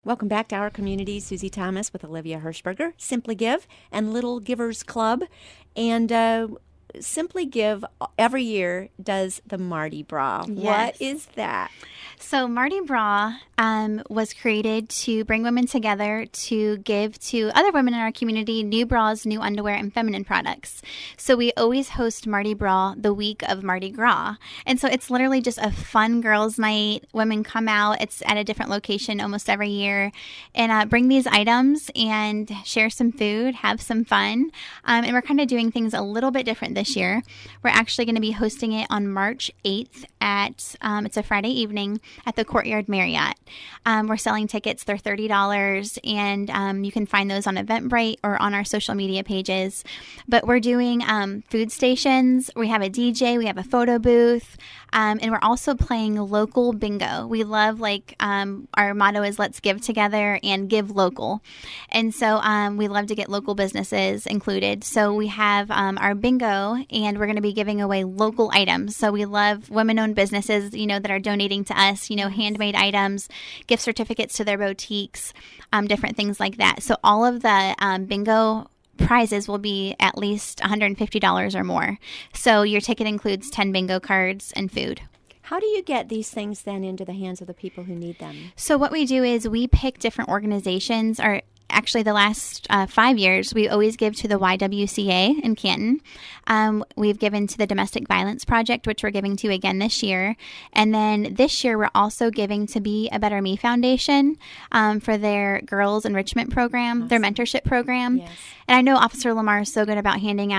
Welcome back to Our Community. Susie Thomas with Olivia Hirschberger, Simply Give, and Little Givers Club. And Simply Give every year does the Mardi Gras. Yes. What is that? So Mardi Gras was created to bring women together to give to other women in our community new bras, new underwear, and feminine products. So we always host Mardi Gras the week of Mardi Gras. And so it's literally just a fun girls' night. Women come out. It's at a different location almost every year. And bring these items and share some food, have some fun. And we're kind of doing things a little bit different this year. We're actually going to be hosting it on March 8th at, it's a Friday evening, at the Courtyard Marriott. We're selling tickets. They're $30, and you can find those on Eventbrite or on our social media pages. But we're doing food stations. We have a DJ. We have a photo booth. And we're also playing local bingo. We love, our motto is let's give together and give local. And so we love to get local businesses included. So we have our bingo, and we're going to be giving away local items. So we love women-owned businesses, that are donating to us, handmade items, gift certificates to their boutiques, different things like that. So all of the bingo prizes will be at least $150 or more. So your ticket includes 10 bingo cards and food. How do you get these things then into the hands of the people who need them? So what we do is we pick different organizations, or actually the last 5 years, we always give to the YWCA in Canton. We've given to the Domestic Violence Project, which we're giving to again this year. And then this year, we're also giving to Be a Better Me Foundation for their girls enrichment program, their mentorship program. Yes. And I know Officer Lamar is so good about handing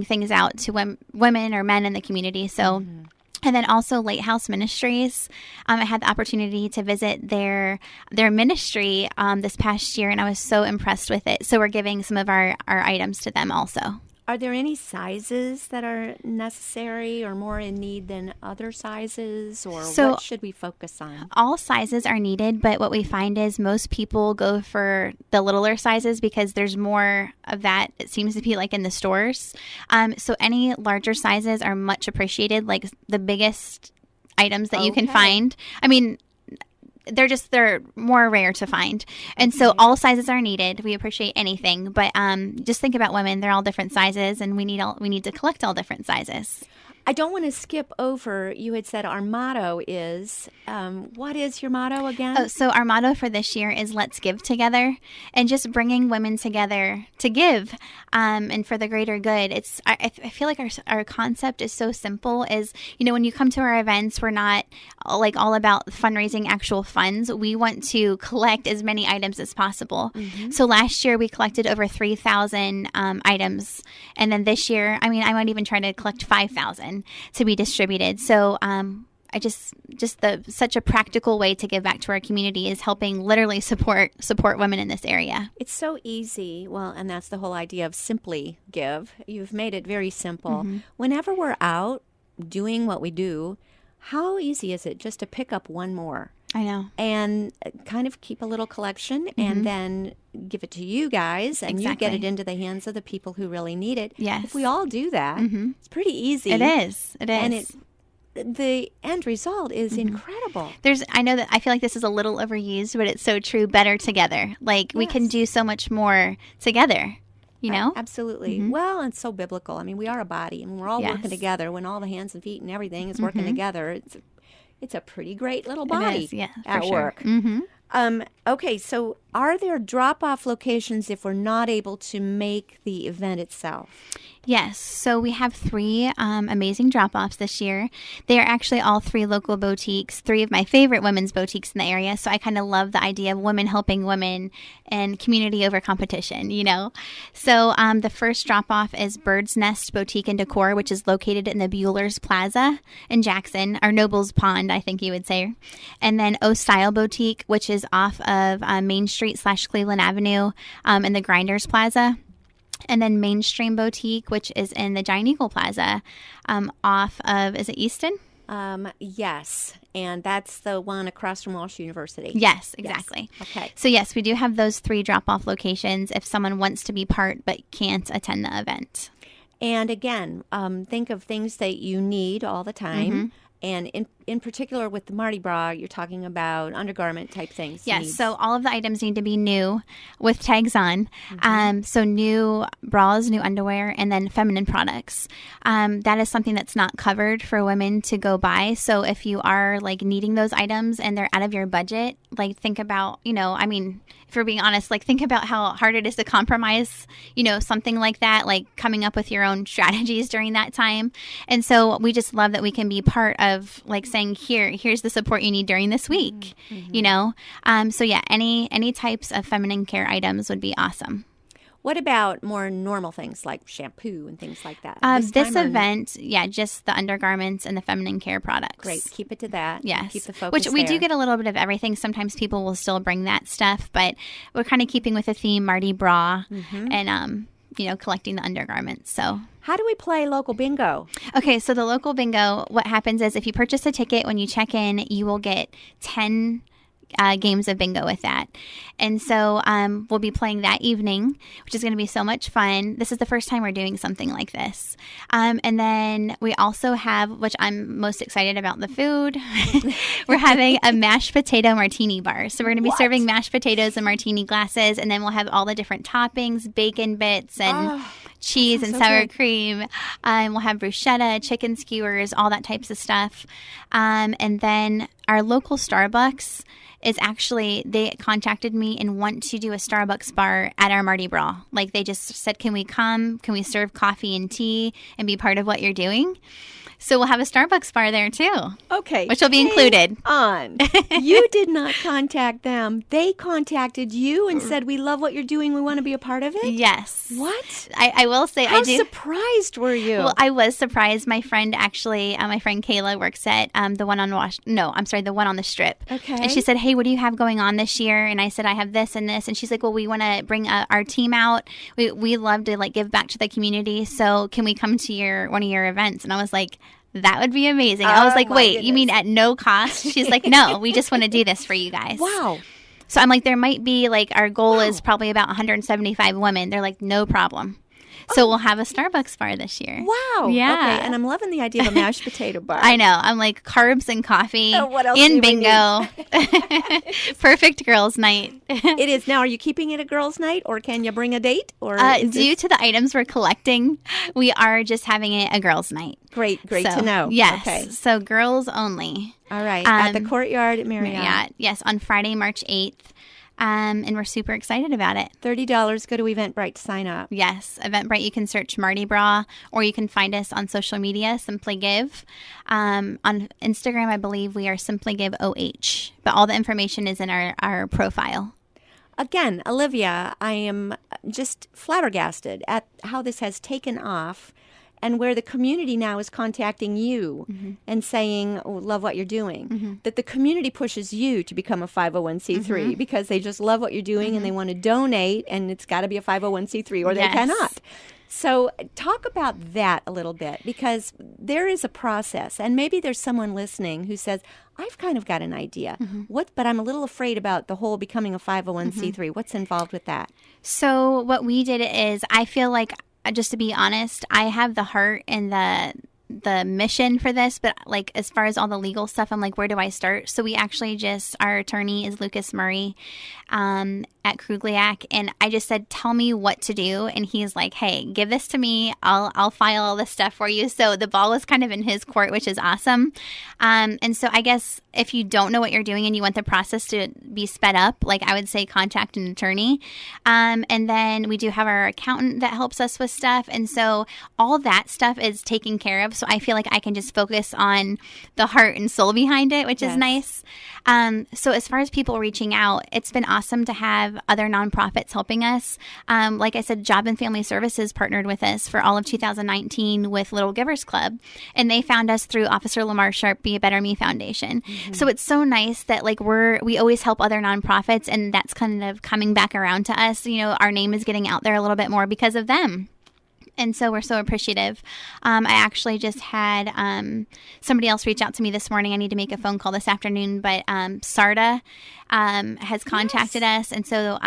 things out to women or men in the community. So. Mm-hmm. And then also Lighthouse Ministries. I had the opportunity to visit their ministry this past year, and I was so impressed with it. So we're giving some of our items to them also. Are there any sizes that are necessary or more in need than other sizes, or what should we focus on? All sizes are needed, but what we find is most people go for the littler sizes because there's more of that, it seems to be like in the stores. So any larger sizes are much appreciated, like the biggest items that you can find. I mean, they're more rare to find. And so all sizes are needed. We appreciate anything, but just think about women. They're all different sizes, and we need to collect all different sizes. I don't want to skip over, you had said our motto is, what is your motto again? Oh, so our motto for this year is let's give together, and just bringing women together to give and for the greater good. I feel like our concept is so simple is, when you come to our events, we're not all about fundraising actual funds. We want to collect as many items as possible. Mm-hmm. So last year we collected over 3,000 items. And then this year, I might even try to collect 5,000 to be distributed. So such a practical way to give back to our community is helping literally support women in this area. It's so easy. Well, and that's the whole idea of Simply Give. You've made it very simple. Mm-hmm. Whenever we're out doing what we do, how easy is it just to pick up one more? I know. And kind of keep a little collection and then give it to you guys, and you get it into the hands of the people who really need it. Yes. If we all do that, it's pretty easy. It is. And the end result is incredible. I feel like this is a little overused, but it's so true. Better together. We can do so much more together. Absolutely. Mm-hmm. Well, it's so biblical. We are a body, and we're all working together. When all the hands and feet and everything is working together, it's a pretty great little body at work. Mm-hmm. Okay, so are there drop-off locations if we're not able to make the event itself? Yes. So we have 3 amazing drop-offs this year. They are actually all 3 local boutiques, 3 of my favorite women's boutiques in the area. So I kind of love the idea of women helping women and community over competition, So the first drop-off is Bird's Nest Boutique and Decor, which is located in the Bueller's Plaza in Jackson, or Noble's Pond, I think you would say. And then O Style Boutique, which is off of Main Street / Cleveland Avenue in the Grinders Plaza. And then Mainstream Boutique, which is in the Giant Eagle Plaza off of, is it Easton? Yes. And that's the one across from Walsh University. Yes, exactly. Yes. Okay. So yes, we do have those 3 drop-off locations if someone wants to be part but can't attend the event. And again, think of things that you need all the time. And in particular with the Mardi Gras, you're talking about undergarment type things. Yes, so all of the items need to be new with tags on. So new bras, new underwear, and then feminine products. That is something that's not covered for women to go buy. So if you are like needing those items and they're out of your budget, like think about, if we're being honest, like think about how hard it is to compromise, something like that, like coming up with your own strategies during that time. And so we just love that we can be part of like saying, here's the support you need during this week, So yeah, any types of feminine care items would be awesome. What about more normal things like shampoo and things like that? This event, just the undergarments and the feminine care products. Great. Keep it to that. Yes. Keep the focus Which we do get a little bit of everything. Sometimes people will still bring that stuff, but we're kind of keeping with the theme Mardi Gras and, collecting the undergarments. So how do we play local bingo? Okay, so the local bingo, what happens is if you purchase a ticket, when you check in, you will get 10 games of bingo with that. And so we'll be playing that evening, which is going to be so much fun. This is the first time we're doing something like this. And then we also have, which I'm most excited about, the food. We're having a mashed potato martini bar. So we're going to be serving mashed potatoes in martini glasses, and then we'll have all the different toppings, bacon bits and cheese and sour cream. We'll have bruschetta, chicken skewers, all that types of stuff. And then our local Starbucks is actually, they contacted me and want to do a Starbucks bar at our Mardi Gras. Like they just said, can we come? Can we serve coffee and tea and be part of what you're doing? So we'll have a Starbucks bar there too. Okay. Which will be included. You did not contact them. They contacted you and said, we love what you're doing. We want to be a part of it? Yes. What? I will say How surprised were you? Well, I was surprised. My friend actually, my friend Kayla works at the one on the one on the Strip. Okay. And she said, hey, what do you have going on this year? And I said, I have this and this. And she's like, well, we want to bring our team out. We love to like give back to the community. So can we come to one of your events? And I was like, that would be amazing. I was like, wait, goodness. You mean at no cost? She's like, no, we just want to do this for you guys. Wow. So I'm like, there might be like, our goal is probably about 175 women. They're like, no problem. So we'll have a Starbucks bar this year. Wow. Yeah. Okay. And I'm loving the idea of a mashed potato bar. I know. I'm like carbs and coffee what else and bingo. Perfect girls' night. It is. Now, are you keeping it a girls' night or can you bring a date? Or due to the items we're collecting, we are just having it a girls' night. Great to know. Yes. Okay. So girls only. All right. At the Courtyard at Marriott. Yes, on Friday, March 8th. And we're super excited about it. $30. Go to Eventbrite to sign up. Yes. Eventbrite, you can search Mardi Gras, or you can find us on social media, Simply Give. On Instagram, I believe we are Simply Give OH. But all the information is in our profile. Again, Olivia, I am just flabbergasted at how this has taken off and where the community now is contacting you and saying, love what you're doing. That the community pushes you to become a 501c3 because they just love what you're doing and they want to donate, and it's got to be a 501c3 or they cannot. So talk about that a little bit, because there is a process, and maybe there's someone listening who says, I've kind of got an idea, but I'm a little afraid about the whole becoming a 501c3. What's involved with that? So what we did is, I feel like, just to be honest, I have the heart and the mission for this, but like as far as all the legal stuff, I'm like, where do I start? So we actually our attorney is Lucas Murray at Krugliak, and I just said, tell me what to do, and he's like, hey, give this to me, I'll file all this stuff for you. So the ball was kind of in his court, which is awesome. And so I guess if you don't know what you're doing and you want the process to be sped up, like I would say contact an attorney. And then we do have our accountant that helps us with stuff, and so all that stuff is taken care of. So I feel like I can just focus on the heart and soul behind it, which is nice. So as far as people reaching out, it's been awesome to have other nonprofits helping us. Like I said, Job and Family Services partnered with us for all of 2019 with Little Givers Club, and they found us through Officer Lamar Sharp Be a Better Me Foundation. So it's so nice that like we always help other nonprofits, and that's kind of coming back around to us. You know, our name is getting out there a little bit more because of them. And so we're so appreciative. I actually just had somebody else reach out to me this morning. I need to make a phone call this afternoon, but SARTA has contacted us. And so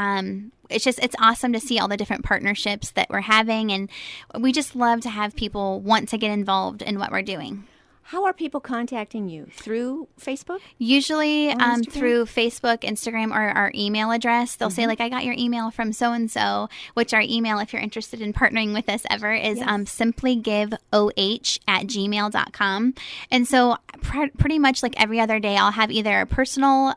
it's awesome to see all the different partnerships that we're having. And we just love to have people want to get involved in what we're doing. How are people contacting you? Through Facebook? Usually through Facebook, Instagram, or our email address. They'll say, like, I got your email from so-and-so, which our email, if you're interested in partnering with us ever, is simplygiveoh@gmail.com. And so pretty much like every other day, I'll have either a personal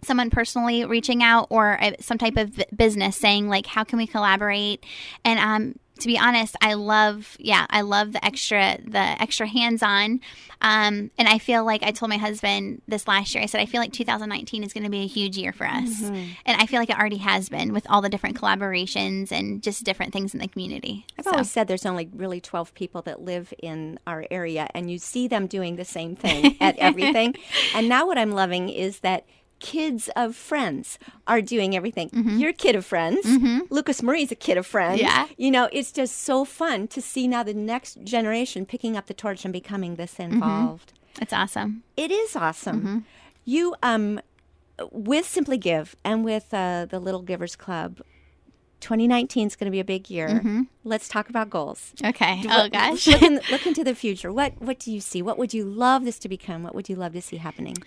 someone personally reaching out or some type of business saying, like, how can we collaborate? And to be honest, I love the extra hands-on. And I feel like I told my husband this last year, I said, I feel like 2019 is going to be a huge year for us. And I feel like it already has been with all the different collaborations and just different things in the community. I've always said there's only really 12 people that live in our area, and you see them doing the same thing at everything. And now what I'm loving is that kids of friends are doing everything. You're a kid of friends. Lucas Murray's a kid of friends. Yeah. You know, it's just so fun to see now the next generation picking up the torch and becoming this involved. It's awesome. It is awesome. You, with Simply Give and with the Little Givers Club, 2019 is going to be a big year. Let's talk about goals. Okay. Oh, gosh. Look into the future. What do you see? What would you love this to become? What would you love to see happening?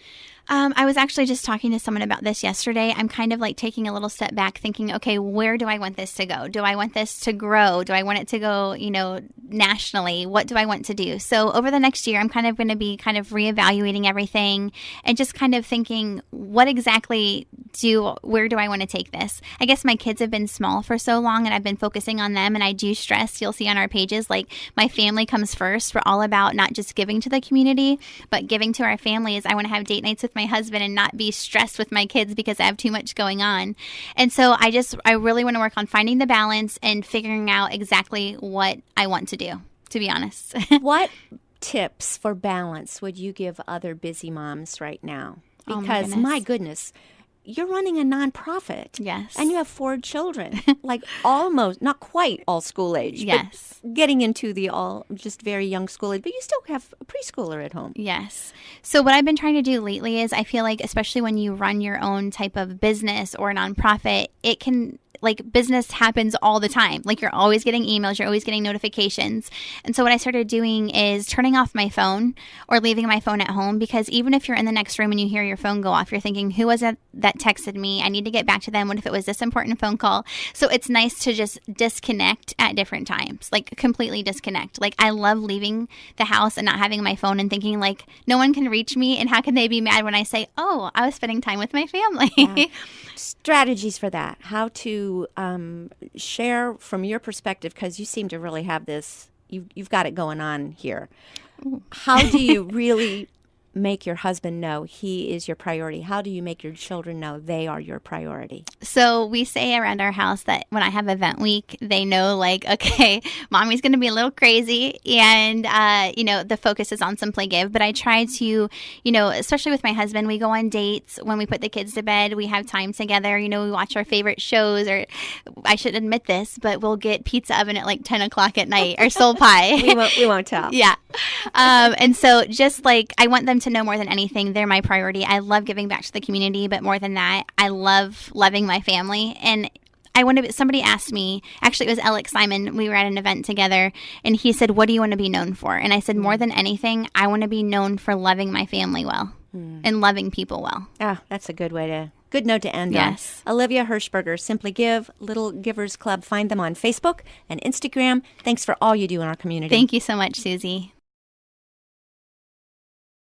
I was actually just talking to someone about this yesterday. I'm kind of like taking a little step back thinking, okay, where do I want this to go? Do I want this to grow? Do I want it to go, nationally? What do I want to do? So over the next year, I'm kind of going to be kind of reevaluating everything and just kind of thinking, what exactly where do I want to take this? I guess my kids have been small for so long and I've been focusing on them, and I do stress, you'll see on our pages, like, my family comes first. We're all about not just giving to the community, but giving to our families. I want to have date nights with my husband and not be stressed with my kids because I have too much going on. And so I really want to work on finding the balance and figuring out exactly what I want to do, to be honest. What tips for balance would you give other busy moms right now? Because my goodness, you're running a nonprofit. Yes. And you have 4 children, like almost, not quite all school age. Yes. But getting into the just very young school age, but you still have a preschooler at home. Yes. So what I've been trying to do lately is I feel like, especially when you run your own type of business or nonprofit, it can, like, business happens all the time. Like, you're always getting emails, you're always getting notifications. And so what I started doing is turning off my phone or leaving my phone at home, because even if you're in the next room and you hear your phone go off, you're thinking, who was it that texted me? I need to get back to them. What if it was this important phone call? So it's nice to just disconnect at different times, like completely disconnect. Like, I love leaving the house and not having my phone and thinking, like, no one can reach me. And how can they be mad when I say, oh, I was spending time with my family? Yeah. Strategies for that. How to share from your perspective, because you seem to really have this, you've got it going on here. How do you really make your husband know he is your priority? How do you make your children know they are your priority? So we say around our house that when I have event week, they know, like, okay, mommy's going to be a little crazy, and the focus is on Simply Give. But I try to, especially with my husband, we go on dates when we put the kids to bed. We have time together. We watch our favorite shows, or I should admit this, but we'll get pizza oven at like 10 o'clock at night, or soul pie. we won't tell. Yeah. And so just like, I want them to know more than anything, they're my priority. I love giving back to the community, but more than that, I love loving my family. And somebody asked me, actually it was Alex Simon, we were at an event together, and he said, what do you want to be known for? And I said, more than anything, I want to be known for loving my family well and loving people well. Ah, that's a good note to end on. Olivia Hirschberger, Simply Give, Little Givers Club. Find them on Facebook and Instagram. Thanks for all you do in our community. Thank you so much, Susie.